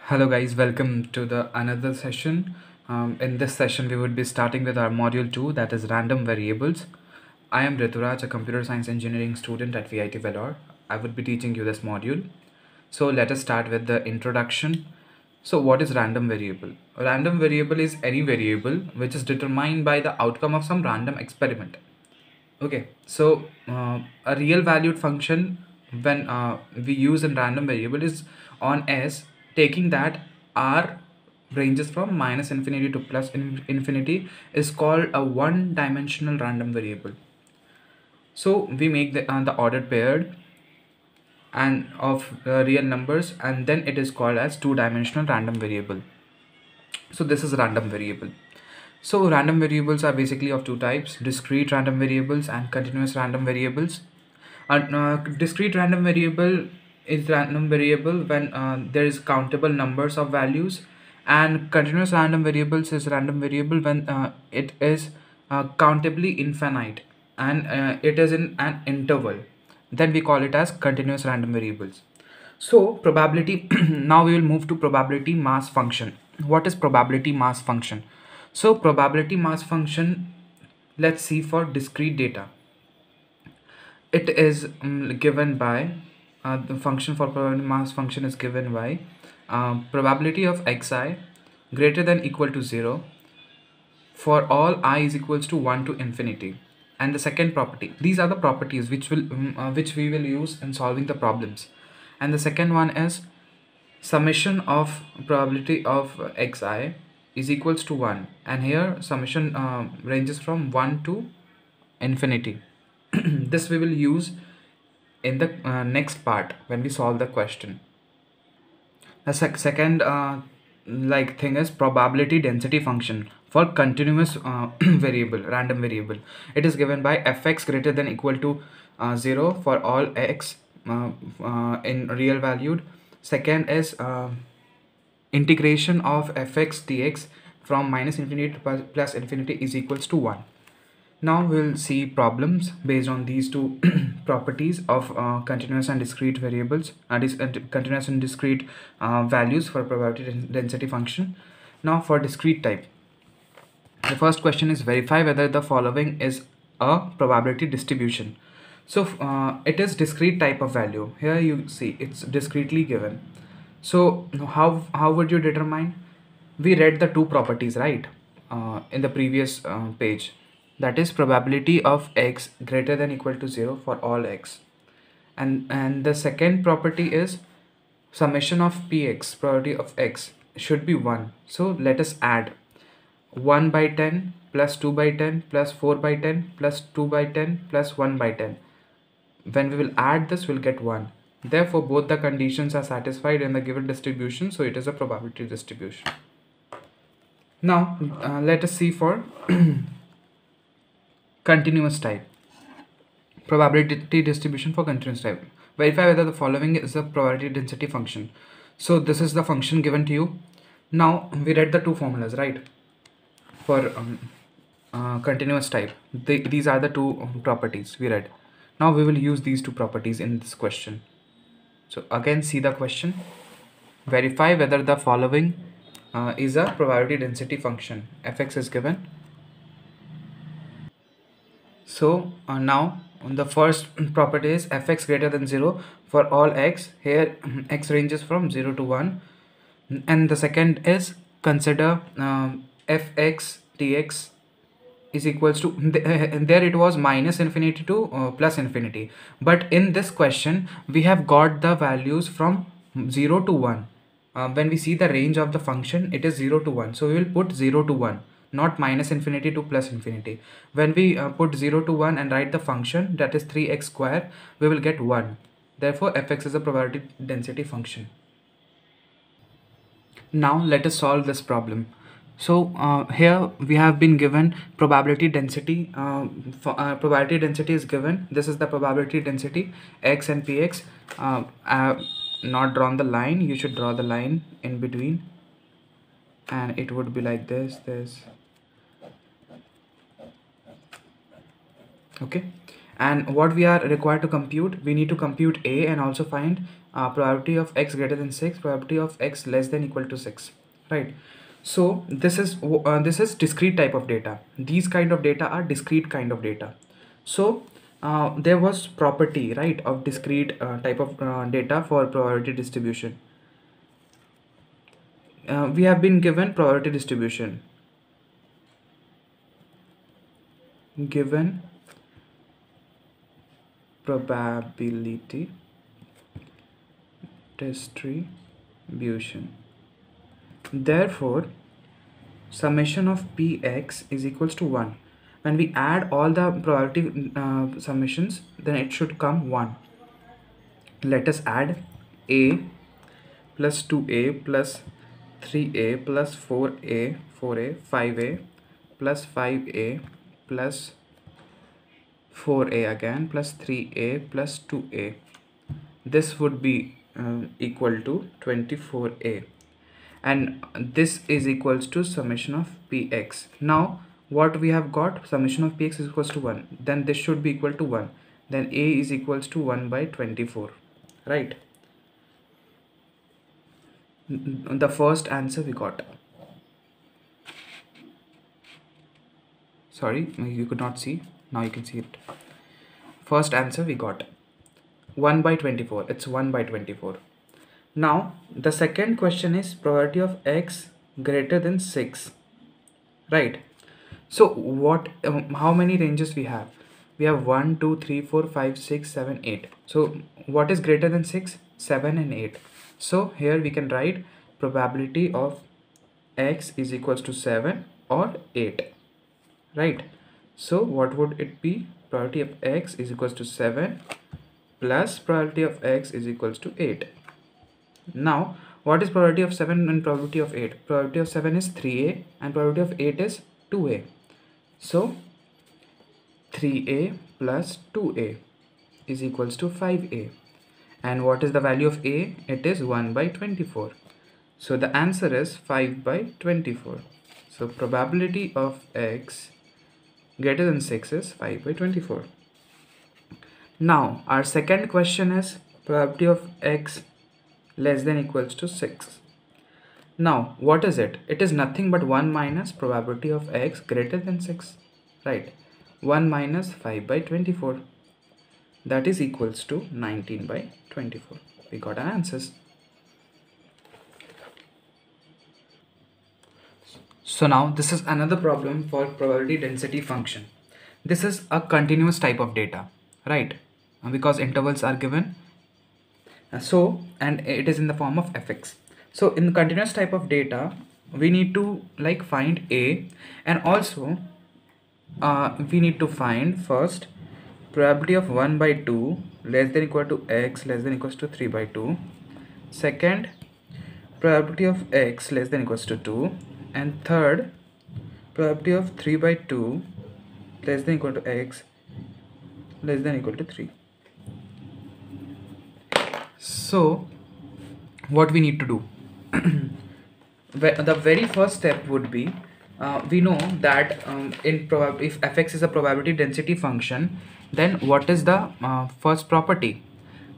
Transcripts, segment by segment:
Hello guys, welcome to the another session. In this session, we would be starting with our module 2, that is random variables. I am Rituraj, a computer science engineering student at VIT Vellore. I would be teaching you this module. So let us start with the introduction. So what is random variable? A random variable is any variable which is determined by the outcome of some random experiment. Okay, so a real valued function when we use a random variable is on S, taking that R ranges from minus infinity to plus infinity is called a one-dimensional random variable. So we make the ordered paired and of real numbers, and then it is called as two-dimensional random variable. So this is a random variable. So random variables are basically of two types: discrete random variables and continuous random variables. Discrete random variable is random variable when there is countable numbers of values, and continuous random variables is random variable when it is countably infinite and it is in an interval. Then we call it as continuous random variables. So probability now we will move to probability mass function. What is probability mass function? So probability mass function, let's see for discrete data. It is given by the function for probability mass function is given by probability of xi greater than equal to 0 for all I is equals to 1 to infinity. And the second property, these are the properties which we will use in solving the problems. And the second one is summation of probability of xi is equals to 1, and here summation ranges from 1 to infinity. This we will use in the next part when we solve the question. The second thing is probability density function for continuous variable, random variable. It is given by fx greater than equal to 0 for all x in real valued. Second is integration of fx dx from minus infinity to plus infinity is equals to 1. Now we'll see problems based on these two properties of continuous and discrete variables, continuous and discrete values for probability density function. Now for discrete type, the first question is verify whether the following is a probability distribution. So it is discrete type of value. Here you see it's discretely given. So how would you determine? We read the two properties, right, in the previous page. That is probability of x greater than equal to 0 for all x. And the second property is summation of px, probability of x, should be 1. So let us add 1 by 10 plus 2 by 10 plus 4 by 10 plus 2 by 10 plus 1 by 10. When we will add this, we'll get 1. Therefore, both the conditions are satisfied in the given distribution, so it is a probability distribution. Now, let us see for continuous type. Probability distribution for continuous type. Verify whether the following is a probability density function. So this is the function given to you. Now, we read the two formulas, right? For continuous type, these are the two properties we read. Now we will use these two properties in this question. So again, see the question. Verify whether the following is a probability density function. Fx is given. So now the first property is fx greater than 0 for all x. Here x ranges from 0 to 1. And the second is consider fx dx is equals to there it was minus infinity to plus infinity, but in this question we have got the values from 0 to 1. When we see the range of the function, it is 0 to 1, so we will put 0 to 1, not minus infinity to plus infinity. When we put 0 to 1 and write the function, that is 3x square, we will get 1. Therefore fx is a probability density function. Now let us solve this problem. So here we have been given probability density. Probability density is given. This is the probability density x and px. I have not drawn the line. You should draw the line in between, and it would be like this. Okay, And what we are required to compute, we need to compute A and also find probability of x greater than 6, probability of x less than equal to 6, right? So this is discrete type of data. These kind of data are discrete kind of data. So there was property, right, of discrete type of data for probability distribution. We have been given probability distribution, given probability distribution. Therefore, summation of px is equals to 1. When we add all the probability summations, then it should come 1. Let us add a plus 2a plus 3a plus 4a 5a plus 5a plus 4a again plus 3a plus 2a. This would be equal to 24a, and this is equals to summation of px. Now what we have got, summation of px is equals to 1, then this should be equal to 1, then a is equals to 1 by 24, right? The first answer we got. Sorry, you could not see, now you can see it. First answer we got 1 by 24, it's 1 by 24. Now the second question is probability of x greater than 6, right? So what how many ranges we have? We have 1 2 3 4 5 6 7 8. So what is greater than 6? 7 and 8. So here we can write probability of x is equals to 7 or 8, right? So what would it be? Probability of x is equals to 7 plus probability of x is equals to 8. Now what is probability of 7 and probability of 8? Probability of 7 is 3a and probability of 8 is 2a. So 3a plus 2a is equals to 5a. And what is the value of a? It is 1 by 24. So the answer is 5 by 24. So probability of x greater than 6 is 5 by 24. Now our second question is probability of x less than equals to 6. Now what is it? It is nothing but 1 minus probability of x greater than 6, right? 1 minus 5 by 24, that is equals to 19 by 24. We got our answers. So now this is another problem for probability density function. This is a continuous type of data, right? Because intervals are given. So, and it is in the form of fx. So in the continuous type of data, we need to like find a, and also we need to find first probability of 1 by 2 less than equal to x less than equals to 3 by 2. Second, probability of x less than equals to 2. And third, probability of 3 by 2 less than equal to x less than equal to 3. So what we need to do? The very first step would be, we know that if fx is a probability density function, then what is the first property?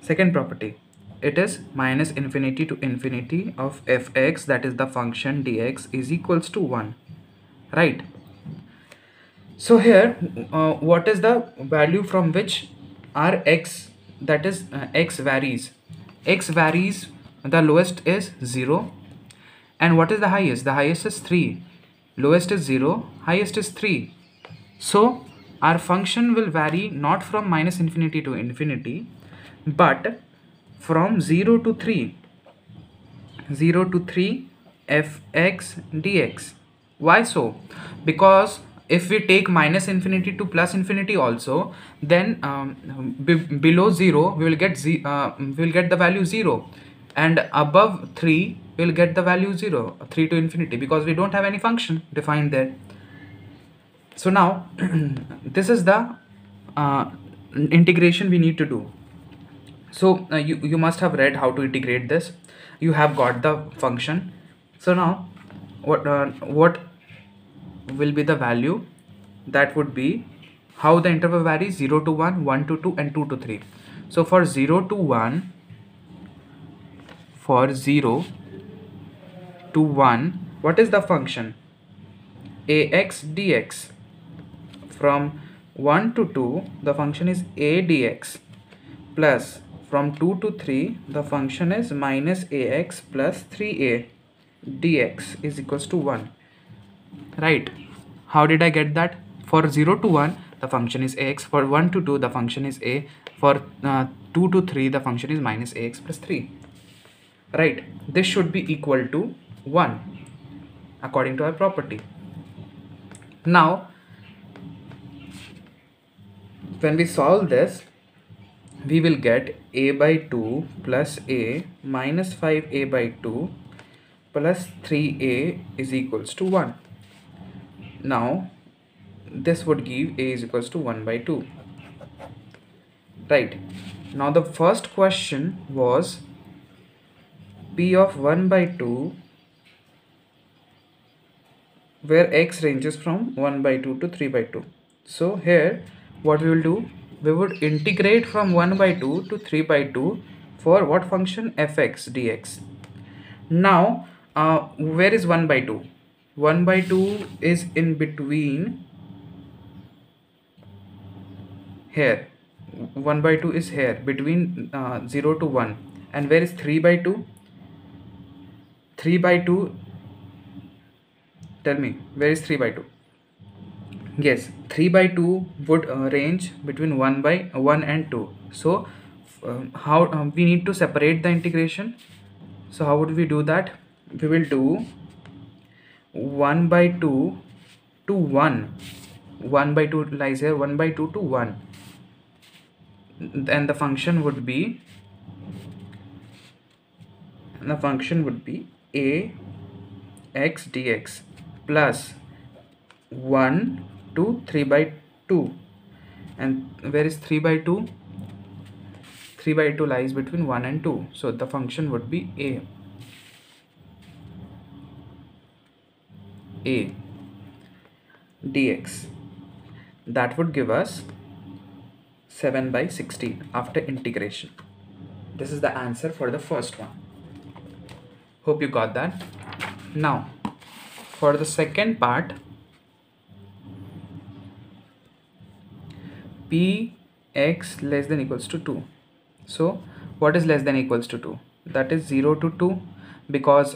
Second property, it is minus infinity to infinity of fx, that is the function dx, is equals to 1, right? So here what is the value from which our x, that is x varies? X varies, the lowest is 0, and what is the highest? The highest is 3. Lowest is 0, highest is 3. So our function will vary not from minus infinity to infinity, but from 0 to 3. 0 to 3 fx dx. Why so? Because if we take minus infinity to plus infinity also, then below 0 we will get the value 0, and above 3 we will get the value 0, 3 to infinity, because we don't have any function defined there. So now this is the integration we need to do. So you must have read how to integrate this. You have got the function. So now what will be the value? That would be How the interval varies? 0 to 1, 1 to 2, and 2 to 3. So for 0 to 1, what is the function? Ax dx. From 1 to 2, the function is a dx, plus from 2 to 3, the function is minus ax plus 3a dx is equals to 1. Right? How did I get that? For 0 to 1, the function is ax. For 1 to 2, the function is a. For 2 to 3, the function is minus ax plus 3. Right? This should be equal to 1 according to our property. Now, when we solve this, we will get a by 2 plus a minus 5a by 2 plus 3a is equals to 1. Now, this would give a is equals to 1 by 2. Right. Now, the first question was p of 1 by 2 where x ranges from 1 by 2 to 3 by 2. So here what we will do, we would integrate from 1 by 2 to 3 by 2 for what function? Fx dx. Now where is 1 by 2? 1 by 2 is in between here. 1 by 2 is here between 0 to 1. And where is 3 by 2? 3 by 2, tell me, where is 3 by 2? Yes, 3 by 2 would range between 1 by 1 and 2. So how we need to separate the integration. So how would we do that? We will do 1 by 2 to 1. 1 by 2 lies here. 1 by 2 to 1. Then the function would be a x dx plus 1 to 3 by 2. And where is 3 by 2? 3 by 2 lies between 1 and 2. So the function would be a dx. That would give us 7 by 16 after integration. This is the answer for the first one. Hope you got that. Now for the second part, p x less than equals to 2. So what is less than equals to 2? That is 0 to 2, because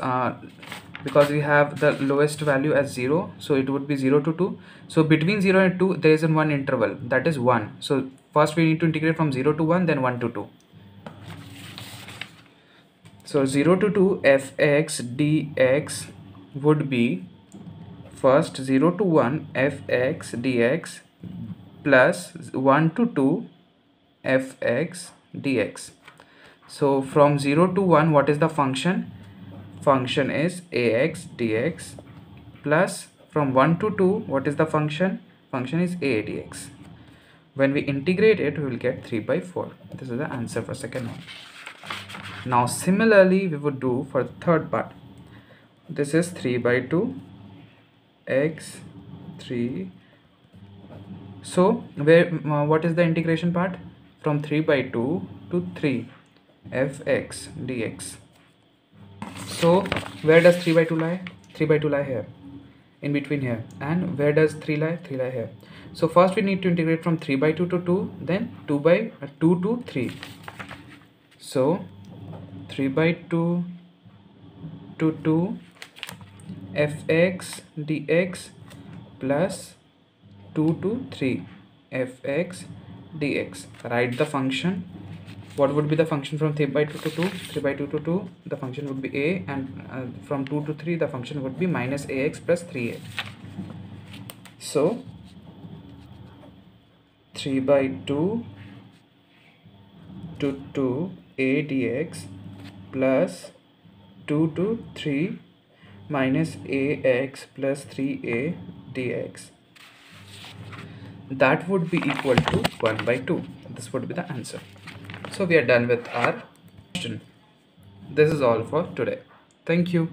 we have the lowest value as 0, so it would be 0 to 2. So between 0 and 2 there is one interval, that is 1. So first we need to integrate from 0 to 1, then 1 to 2. So 0 to 2 fx dx would be first 0 to 1 fx dx plus 1 to 2 fx dx. So from 0 to 1, what is the function? Function is ax dx, plus from 1 to 2, what is the function? Function is a dx. When we integrate it, we will get 3 by 4. This is the answer for second one. Now similarly we would do for the third part. This is 3 by 2 x 3. So where what is the integration part? From 3 by 2 to 3 fx dx. So where does 3 by 2 lie? 3 by 2 lie here, in between here. And where does 3 lie? 3 lie here. So first we need to integrate from 3 by 2 to 2, then 2 by 2 to 3. So 3 by 2 to 2 fx dx plus 2 to 3 fx dx. Write the function. What would be the function from 3 by 2 to 2? 3 by 2 to 2, the function would be a, and from 2 to 3, the function would be minus ax plus 3a. So 3 by 2 to 2 a dx plus 2 to 3 minus ax plus 3a dx. That would be equal to 1 by 2. This would be the answer. So we are done with our question. This is all for today. Thank you.